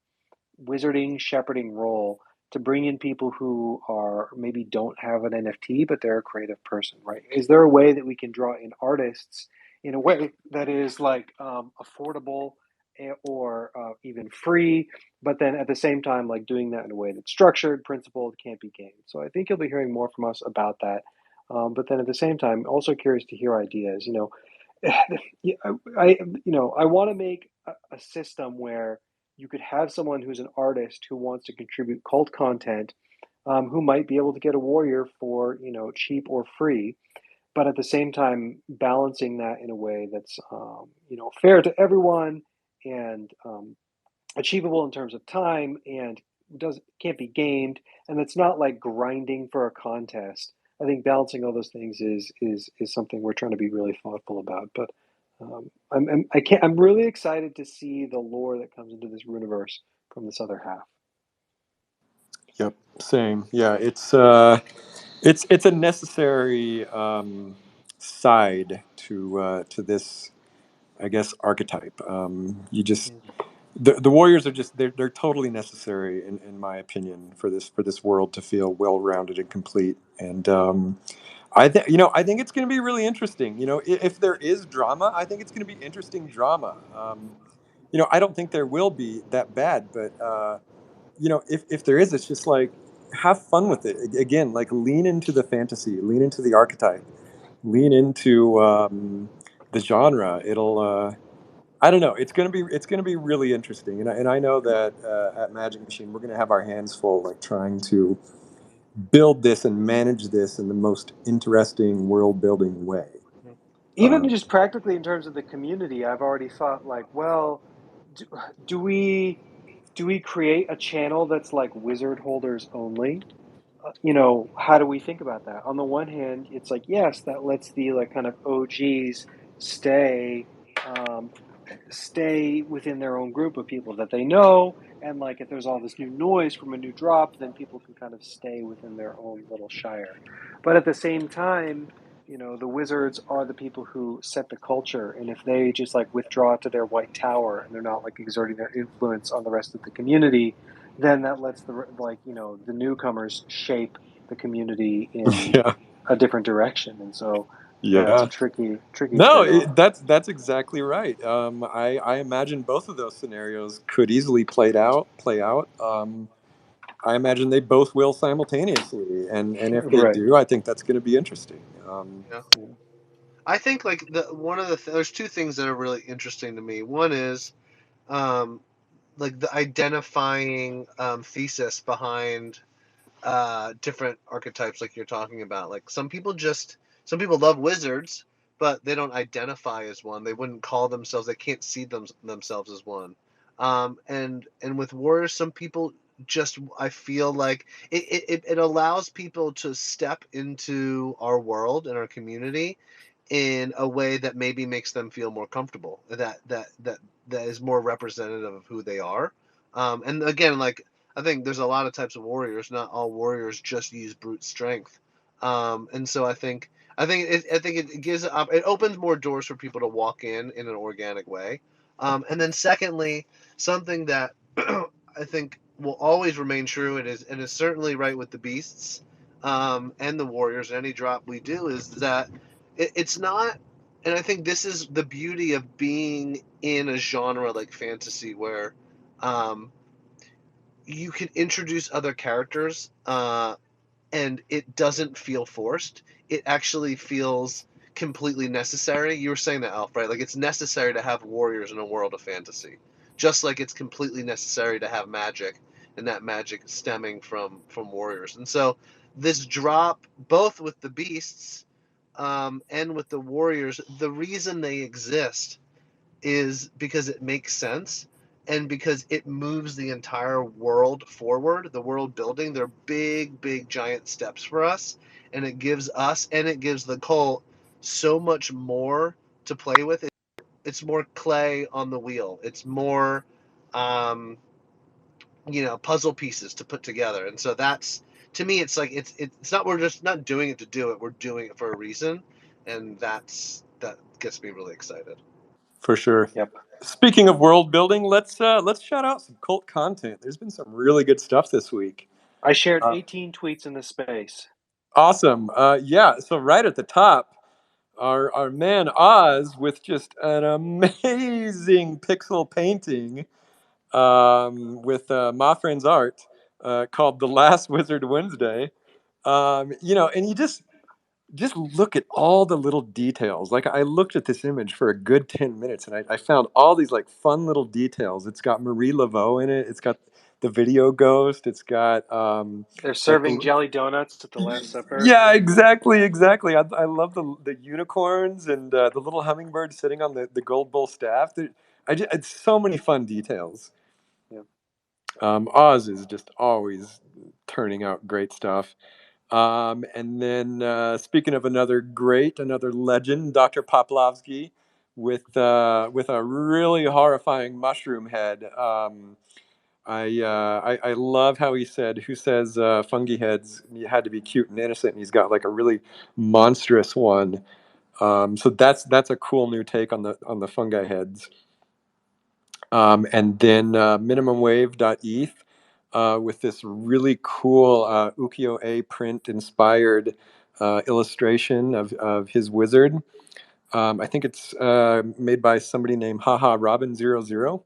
wizarding shepherding role to bring in people who are maybe don't have an NFT, but they're a creative person, right? Is there a way that we can draw in artists in a way that is like affordable or even free, but then at the same time, like doing that in a way that's structured, principled, can't be gamed. So I think you'll be hearing more from us about that. But then at the same time, also curious to hear ideas. Yeah, I want to make a system where you could have someone who's an artist who wants to contribute cult content, who might be able to get a warrior for cheap or free, but at the same time balancing that in a way that's fair to everyone and achievable in terms of time and does can't be gamed, and it's not like grinding for a contest. I think balancing all those things is something we're trying to be really thoughtful about. But I'm really excited to see the lore that comes into this Runiverse from this other half. Yep, same. Yeah, it's a necessary side to this, I guess, archetype. You just the warriors are just they're totally necessary in my opinion for this world to feel well rounded and complete. And I think it's going to be really interesting. If there is drama, I think it's going to be interesting drama. I don't think there will be that bad, but if there is, it's just like have fun with it. Again, like lean into the fantasy, lean into the archetype, lean into the genre. It'll I don't know. It's gonna be really interesting, and I know that at Magic Machine we're gonna have our hands full, like trying to build this and manage this in the most interesting world building way. Even just practically in terms of the community, I've already thought like, well, do, do we do we create a channel that's like wizard holders only? How do we think about that? On the one hand, it's like, yes, that lets the like kind of OGs stay um, stay within their own group of people that they know, and like if there's all this new noise from a new drop, then people can kind of stay within their own little shire. But at the same time, the wizards are the people who set the culture, and if they just like withdraw to their white tower and they're not like exerting their influence on the rest of the community, then that lets the newcomers shape the community in Yeah, a different direction. And so it's a yeah. tricky No, trade-off. that's exactly right. I imagine both of those scenarios could easily play out. I imagine they both will simultaneously, and if they Right. do, I think that's going to be interesting. Yeah. I think like there's two things that are really interesting to me. One is um, like the identifying thesis behind different archetypes, like you're talking about. Like some people love wizards, but they don't identify as one. They wouldn't call themselves. They can't see themselves as one. And with warriors, some people just I feel like it allows people to step into our world and our community in a way that maybe makes them feel more comfortable. That is more representative of who they are. And again, like I think there's a lot of types of warriors. Not all warriors just use brute strength. And so I think it gives it opens more doors for people to walk in an organic way. And then secondly, something that I think will always remain true and is certainly right with the beasts and the warriors. Any drop we do is that It's not, and I think this is the beauty of being in a genre like fantasy, where um, you can introduce other characters, and it doesn't feel forced. It actually feels completely necessary. You were saying that, Alf, right? Like, it's necessary to have warriors in a world of fantasy, just like it's completely necessary to have magic, and that magic stemming from warriors. And so this drop, both with the beasts, and with the warriors, the reason they exist is because it makes sense, and because it moves the entire world forward, the world building. They're big giant steps for us, and it gives us, and it gives the cult, so much more to play with. It's more clay on the wheel. It's more um, puzzle pieces to put together. And so that's, to me, it's like it's not, we're just not doing it to do it, we're doing it for a reason. And that gets me really excited. For sure. Yep. Speaking of world building, let's shout out some cult content. There's been some really good stuff this week. I shared Uh, 18 tweets in the space. Awesome. Yeah. So right at the top, our man Oz with just an amazing pixel painting with my friend's art called "The Last Wizard Wednesday." And you just look at all the little details. Like I looked at this image for a good 10 minutes and I found all these like fun little details. It's got Marie Laveau in it. It's got the video ghost. It's got They're like serving jelly donuts at the Last Supper. yeah, exactly. I love the unicorns and the little hummingbird sitting on the gold bull staff. It's so many fun details. Yep. Oz is just always turning out great stuff. And then speaking of another legend, Dr. Poplovsky with a really horrifying mushroom head. I love how he said, "Who says fungi heads had to be cute and innocent?" And he's got like a really monstrous one. So that's a cool new take on the fungi heads. And then minimumwave.eth with this really cool ukiyo-e print inspired illustration of his wizard. I think it's made by somebody named Haha Robin 00.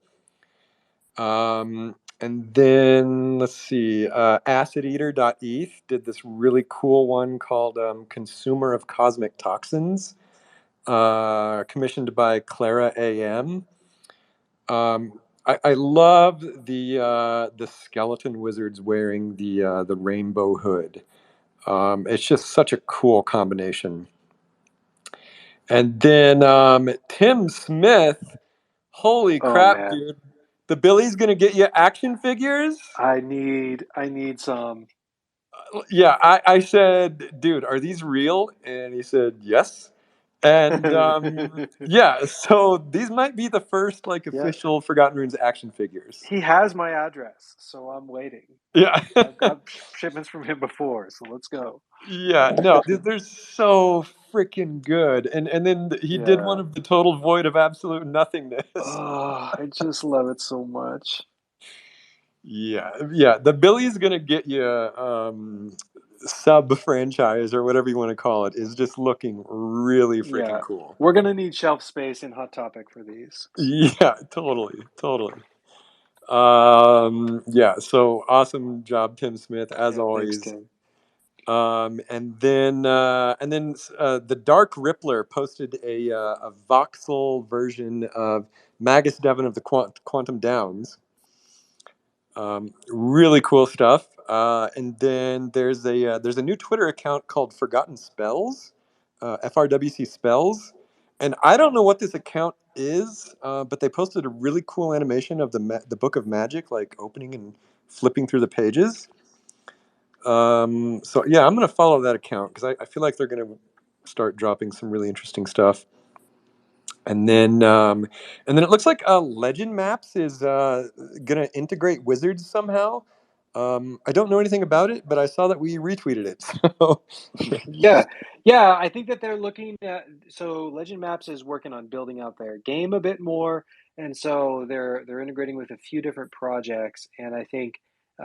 And then let's see, acideater.eth did this really cool one called Consumer of Cosmic Toxins, commissioned by Clara AM. I love the skeleton wizards wearing the rainbow hood. It's just such a cool combination. And then Tim Smith, holy Oh crap, man, dude! The Billy's gonna get you action figures. I need some. Yeah, I said, dude, are these real? And he said, yes. And yeah, so these might be the first like Yeah, official Forgotten Runes action figures. he has my address, so I'm waiting. Yeah. I've got shipments from him before, so let's go. Yeah, no, they're so freaking good. And then he did one Yeah. of the total void of absolute nothingness. Oh, I just love it so much. Yeah. The Billy's gonna get you sub franchise or whatever you want to call it is just looking really freaking Yeah, cool. we're gonna need shelf space in Hot Topic for these. Yeah, totally. Yeah, so awesome job, Tim Smith, as Yeah, thanks, always. Tim. And then the Dark Rippler posted a voxel version of Magus Devon of the Quantum Downs. Really cool stuff. And then there's a new Twitter account called Forgotten Spells, FRWC Spells, and I don't know what this account is, but they posted a really cool animation of the Book of Magic, like opening and flipping through the pages. So yeah, I'm gonna follow that account because I feel like they're gonna start dropping some really interesting stuff. And then it looks like Legend Maps is gonna integrate wizards somehow. I don't know anything about it, but I saw that we retweeted it. So Yeah, I think that they're looking at, so Legend Maps is working on building out their game a bit more, and so they're integrating with a few different projects, and I think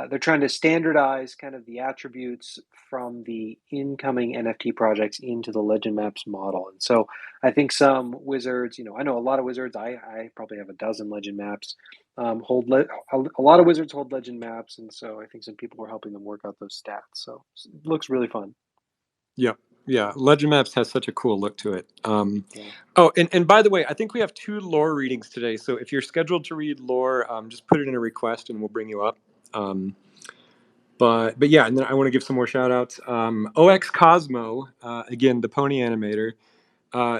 they're trying to standardize kind of the attributes from the incoming NFT projects into the Legend Maps model. And so I think some wizards, I know a lot of wizards. I probably have a dozen Legend Maps. A lot of wizards hold Legend Maps, and so I think some people were helping them work out those stats. So it looks really fun. Yeah. Yeah, Legend Maps has such a cool look to it. Yeah. Oh, and by the way, I think we have 2 lore readings today. So if you're scheduled to read lore, just put it in a request and we'll bring you up. But yeah, and then I want to give some more shout outs. OX Cosmo, again, the pony animator,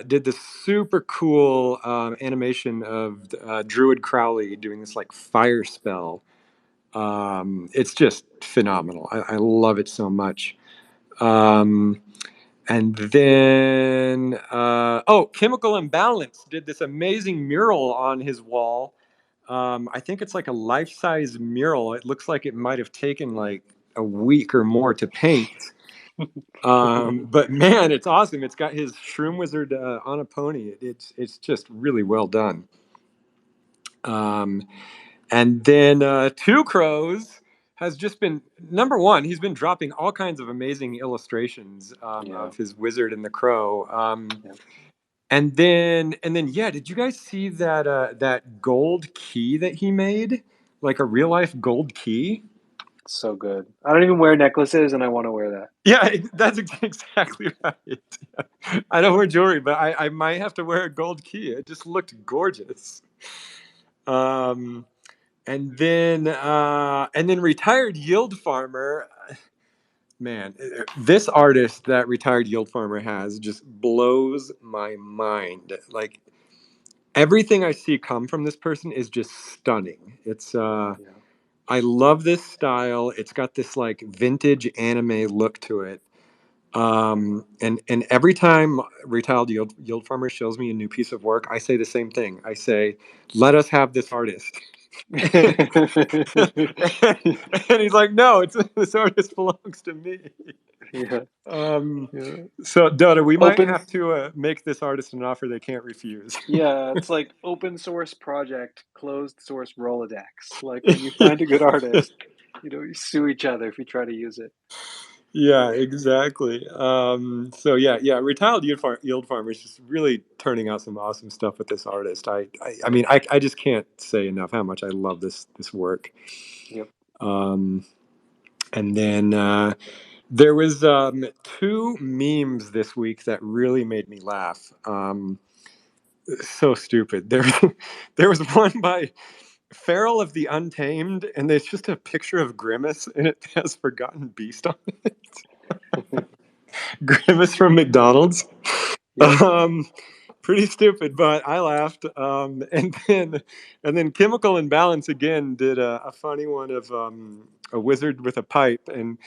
did this super cool animation of Druid Crowley doing this like fire spell. It's just phenomenal. I love it so much. And then, Chemical Imbalance did this amazing mural on his wall. I think it's like a life-size mural. It looks like it might have taken like a week or more to paint. But man, it's awesome. It's got his Shroom Wizard on a pony. It's just really well done. And then Two Crows has just been number one. He's been dropping all kinds of amazing illustrations of his wizard and the crow. And then, yeah, did you guys see that gold key that he made? Like a real life gold key? So good. I don't even wear necklaces, and I want to wear that. Yeah, that's exactly right. I don't wear jewelry, but I might have to wear a gold key. It just looked gorgeous. And then Retired Yield Farmer. Man, this artist that Retired Yield Farmer has just blows my mind. Like everything I see come from this person is just stunning. It's I love this style. It's got this like vintage anime look to it. And every time Retired Yield Farmer shows me a new piece of work, I say the same thing. I say, "Let us have this artist." and he's like, "No, this artist belongs to me." Yeah. So Dota, we might Open. have to make this artist an offer they can't refuse. Yeah, it's like open source project, closed source Rolodex. Like when you find a good artist, you sue each other if you try to use it. Yeah, exactly. So yeah, Retired Yield Farmer is just really turning out some awesome stuff with this artist. I mean, I just can't say enough how much I love this work. Yep. And then there was 2 memes this week that really made me laugh. So stupid. There was one by Feral of the Untamed, and there's just a picture of Grimace, and it has Forgotten Beast on it. Grimace from McDonald's. Yep. Pretty stupid, but I laughed. And then Chemical Imbalance again did a funny one of a wizard with a pipe, and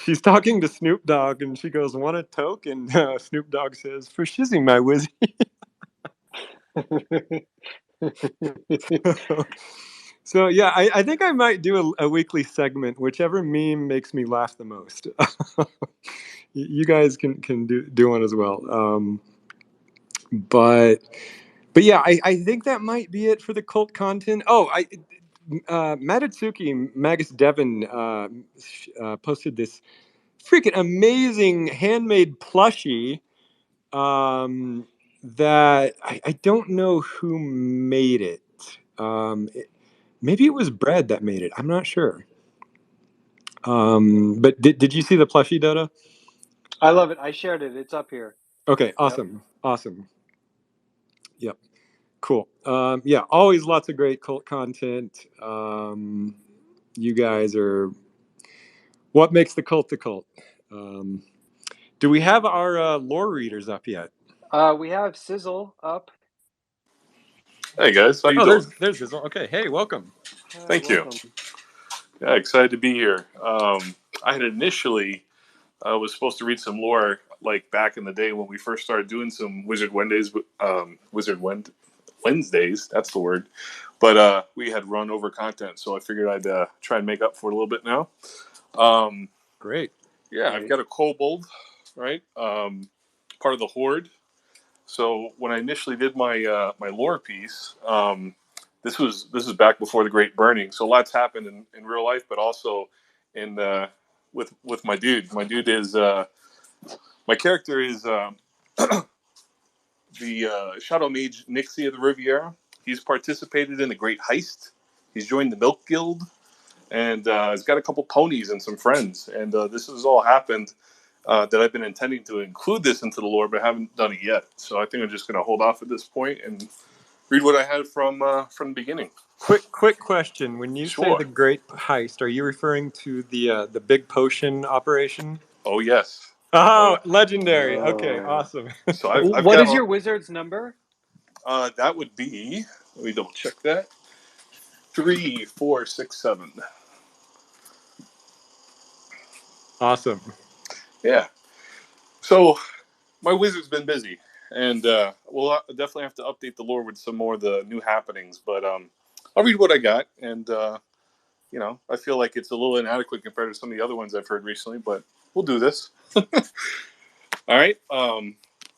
she's talking to Snoop Dogg, and she goes, "Want a toke?" And Snoop Dogg says, "For shizzing my wizzy." So yeah, I think I might do a weekly segment, whichever meme makes me laugh the most. You guys can do one as well. But yeah, I think that might be it for the cult content. Oh, Matatsuki Magus Devon posted this freaking amazing handmade plushie that I don't know who made it. Maybe it was Brad that made it. I'm not sure. But did you see the plushie, Dota? I love it. I shared it. It's up here. Okay, awesome. Yep, cool. Yeah, always lots of great cult content. You guys are what makes the cult the cult. Do we have our lore readers up yet? We have Sizzle up. Hey guys, how you doing? There's Sizzle. Okay, hey, welcome. Thank you. Welcome. Yeah, excited to be here. I had initially was supposed to read some lore like back in the day when we first started doing some Wednesdays. That's the word. But we had run over content, so I figured I'd try and make up for it a little bit now. Great. Yeah, I've got a kobold, right? Part of the horde. So when I initially did my my lore piece, this was back before the Great Burning, so lots happened in real life, but also in with my dude. My dude is my character is the Shadow Mage Nixie of the Riviera. He's participated in the Great Heist. He's joined the Milk Guild, and he's got a couple ponies and some friends. And this has all happened that I've been intending to include this into the lore, but haven't done it yet. So I think I'm just going to hold off at this point and read what I had from the beginning. Quick question. When you say Sure. the Great Heist, are you referring to the big potion operation? Oh, yes. Oh, legendary. Oh. Okay, awesome. So I've What got is your wizard's number? that would be, let me double check that, 3, 4, 6, 7. Awesome. Yeah. So my wizard's been busy, and we'll definitely have to update the lore with some more of the new happenings. But I'll read what I got, and I feel like it's a little inadequate compared to some of the other ones I've heard recently, but we'll do this. All right.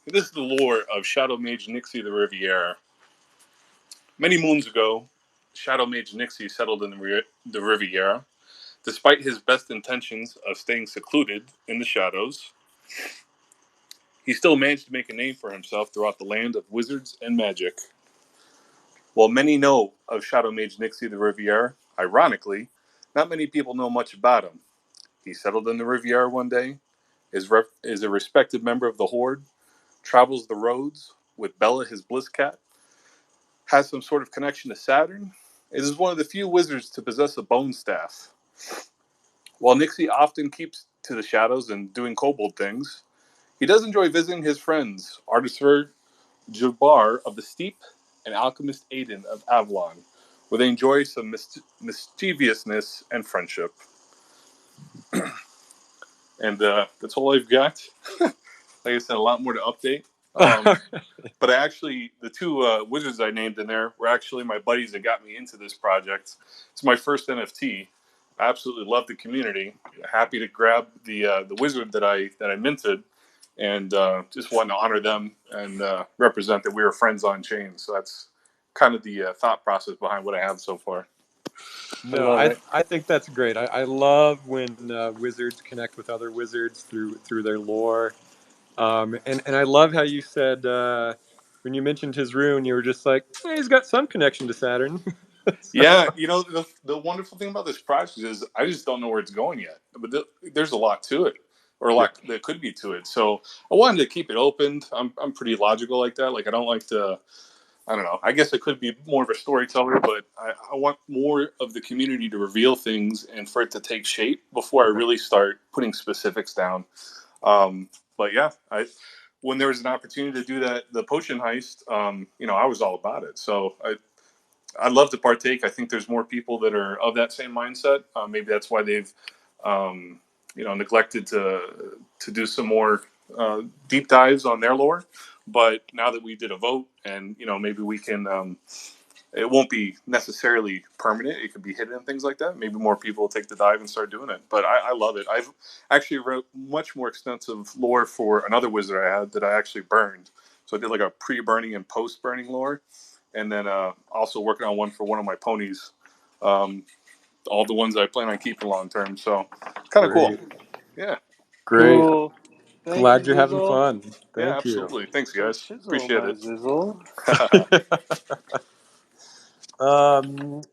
This is the lore of Shadow Mage Nixie the Riviera. Many moons ago, Shadow Mage Nixie settled in the Riviera. Despite his best intentions of staying secluded in the shadows, he still managed to make a name for himself throughout the land of wizards and magic. While many know of Shadow Mage Nixie the Riviera, ironically, not many people know much about him. He settled in the Riviera one day, is a respected member of the Horde, travels the roads with Bella, his bliss cat, has some sort of connection to Saturn, and is one of the few wizards to possess a bone staff. While Nixie often keeps to the shadows and doing kobold things, he does enjoy visiting his friends, Artificer Jabbar of the Steep and Alchemist Aiden of Avalon, where they enjoy some mischievousness and friendship. And that's all I've got. Like I said, a lot more to update. But the two wizards I named in there were actually my buddies that got me into this project. It's my first NFT. I absolutely love the community. Happy to grab the wizard that I minted, and just wanted to honor them and represent that we were friends on chain. So that's kind of the thought process behind what I have so far. No, I think that's great. I love when wizards connect with other wizards through their lore. And I love how you said when you mentioned his rune, you were just like, hey, he's got some connection to Saturn. Yeah, the wonderful thing about this project is I just don't know where it's going yet. But there's a lot to it, or a lot that could be to it. So I wanted to keep it open. I'm pretty logical like that. Like I don't like to. I don't know. I guess I could be more of a storyteller, but I want more of the community to reveal things and for it to take shape before I really start putting specifics down. But yeah, when there was an opportunity to do the potion heist, I was all about it. So I'd love to partake. I think there's more people that are of that same mindset. Maybe that's why they've, neglected to do some more deep dives on their lore. But now that we did a vote, and maybe we can. It won't be necessarily permanent. It could be hidden and things like that. Maybe more people will take the dive and start doing it. But I love it. I've actually wrote much more extensive lore for another wizard I had that I actually burned. So I did like a pre-burning and post-burning lore, and then also working on one for one of my ponies. All the ones I plan on keeping long term. So kind of cool. Yeah. Great. Cool. Thank Glad you, you're having Zizzle. fun. Yeah, Thank you. absolutely. Thanks, For guys. shizzle, Appreciate my it. Zizzle.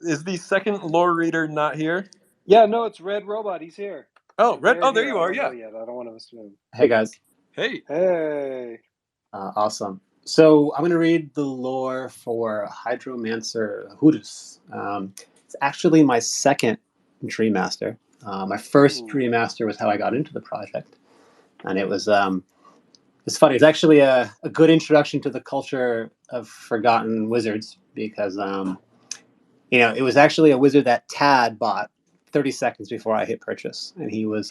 Is the second lore reader not here? Yeah, no, it's Red Robot. He's here. Oh, Red. They're Oh, there here. you I are. don't know Yeah. yet. I don't want to assume. Hey guys. Hey. Hey. Awesome. So I'm going to read the lore for Hydromancer Hudus. It's actually my second Dream Master. My first Dream Master was how I got into the project, and it's funny. It's actually a good introduction to the culture of Forgotten Wizards because it was actually a wizard that Tad bought 30 seconds before I hit purchase, and he was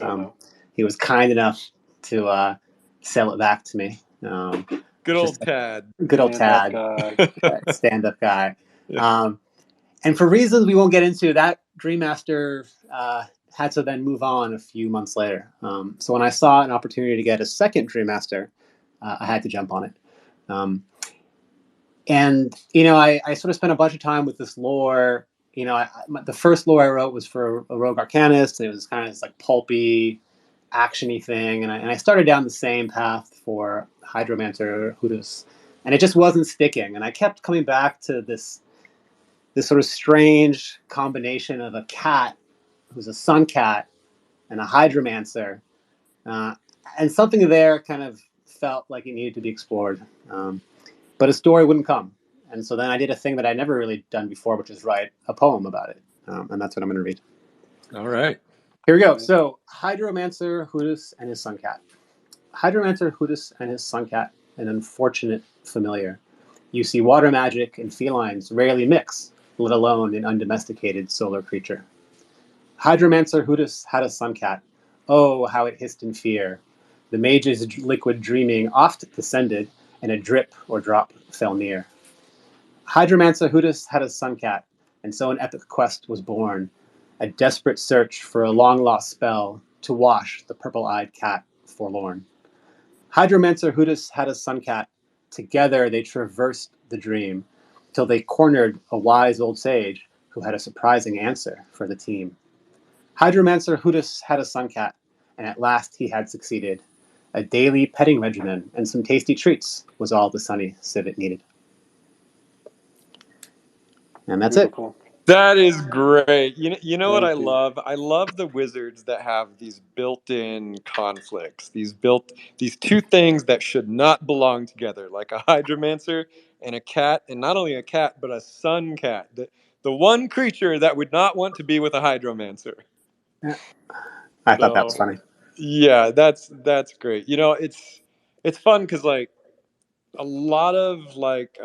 kind enough to sell it back to me. Good old Tad. Good old Tad, stand-up guy. Yeah. And for reasons we won't get into, that Dream Master had to then move on a few months later. So when I saw an opportunity to get a second Dream Master, I had to jump on it. And I sort of spent a bunch of time with this lore. The first lore I wrote was for a rogue arcanist. And it was kind of this like pulpy, actiony thing, and I started down the same path for Hydromancer Hudus, and it just wasn't sticking. And I kept coming back to this sort of strange combination of a cat who's a sun cat and a Hydromancer, uh, and something there kind of felt like it needed to be explored. But a story wouldn't come. And so then I did a thing that I'd never really done before, which is write a poem about it. And that's what I'm going to read. All right. Here we go. So, Hydromancer Hudus and his sun cat. Hydromancer Hudus and his sun cat, an unfortunate familiar. You see, water magic and felines rarely mix, let alone an undomesticated solar creature. Hydromancer Hudus had a sun cat. Oh, how it hissed in fear. The mage's liquid dreaming oft descended, and a drip or drop fell near. Hydromancer Hudus had a sun cat, and so an epic quest was born, a desperate search for a long-lost spell to wash the purple-eyed cat forlorn. Hydromancer Hudus had a sun cat. Together they traversed the dream, till they cornered a wise old sage who had a surprising answer for the team. Hydromancer Hudus had a sun cat, and at last he had succeeded. A daily petting regimen and some tasty treats was all the sunny civet needed. And that's Beautiful. That is great. You know what I Thank you. love? I love the wizards that have these built-in conflicts. These two things that should not belong together, like a hydromancer and a cat, and not only a cat, but a sun cat. The one creature that would not want to be with a hydromancer. it. I thought that was So, funny. yeah, that's great. It's fun because like a lot of like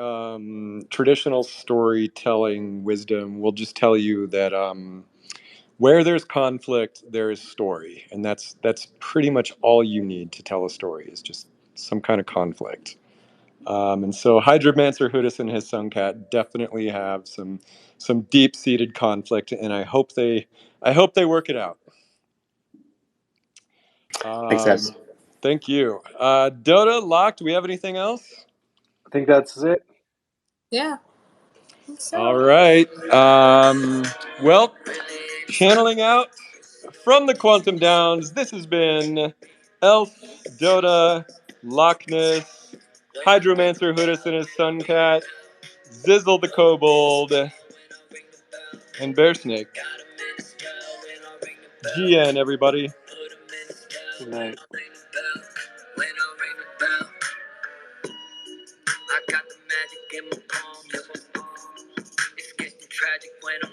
traditional storytelling wisdom will just tell you that where there's conflict, there is story, and that's pretty much all you need to tell a story is just some kind of conflict. And so Hydromancer Hudus and his Suncat definitely have some deep-seated conflict, and I hope they work it out. Thanks, guys. Thank you. Dota, Locke, do we have anything else? I think that's it. Yeah. I think so. All right. Well, channeling out from the Quantum Downs, this has been Elf, Dota, Loch Ness, Hydromancer Hudus and his Suncat, Zizzle the Kobold, and Bearsnake. GN, everybody. Good night. I got the magic in my palm. It's getting tragic when I'm